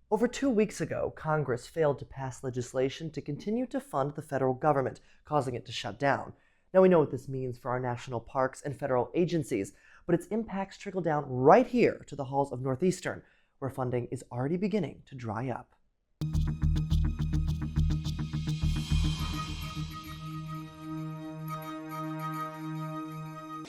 Over 2 weeks ago, Congress failed to pass legislation to continue to fund the federal government, causing it to shut down. Now we know what this means for our national parks and federal agencies, but its impacts trickle down right here to the halls of Northeastern, where funding is already beginning to dry up.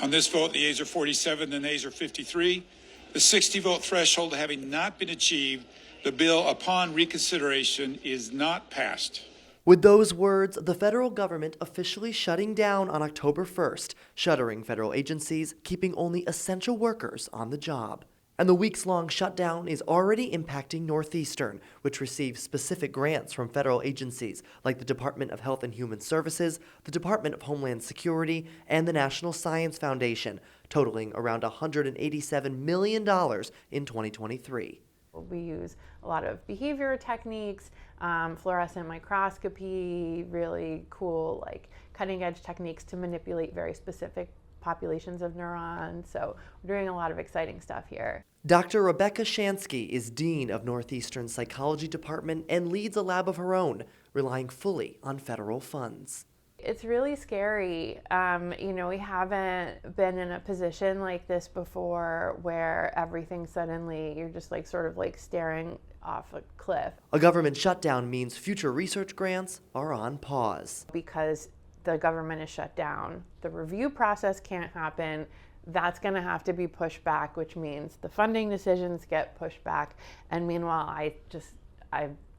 On this vote, the ayes are 47, the nays are 53. The 60-vote threshold having not been achieved, the bill upon reconsideration is not passed. With those words, the federal government officially shutting down on October 1st, shuttering federal agencies, keeping only essential workers on the job. And the weeks-long shutdown is already impacting Northeastern, which receives specific grants from federal agencies like the Department of Health and Human Services, the Department of Homeland Security, and the National Science Foundation, totaling around $187 million in 2023. We use a lot of behavior techniques, fluorescent microscopy, really cool, cutting edge techniques to manipulate very specific populations of neurons. So we're doing a lot of exciting stuff here. Dr. Rebecca Shansky is Dean of Northeastern's Psychology Department and leads a lab of her own, relying fully on federal funds. It's really scary. We haven't been in a position like this before where everything suddenly, you're just staring off a cliff. A government shutdown means future research grants are on pause. Because the government is shut down, the review process can't happen. That's going to have to be pushed back, which means the funding decisions get pushed back. And meanwhile, I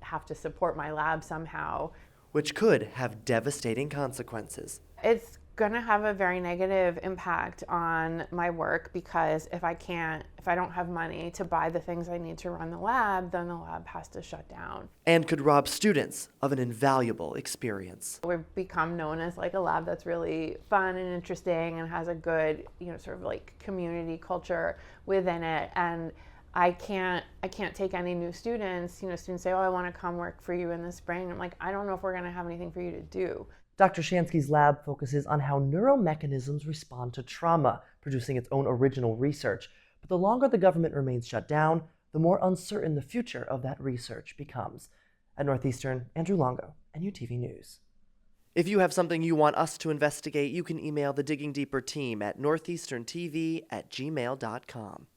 have to support my lab somehow. Which could have devastating consequences. It's going to have a very negative impact on my work because if I don't have money to buy the things I need to run the lab, then the lab has to shut down. And could rob students of an invaluable experience. We've become known as a lab that's really fun and interesting and has a good, community culture within it. And I can't take any new students. Students say, "Oh, I want to come work for you in the spring." I'm like, I don't know if we're going to have anything for you to do. Dr. Shansky's lab focuses on how neuromechanisms respond to trauma, producing its own original research. But the longer the government remains shut down, the more uncertain the future of that research becomes. At Northeastern, Andrew Longo, NUTV News. If you have something you want us to investigate, you can email the Digging Deeper team at northeasterntv@gmail.com.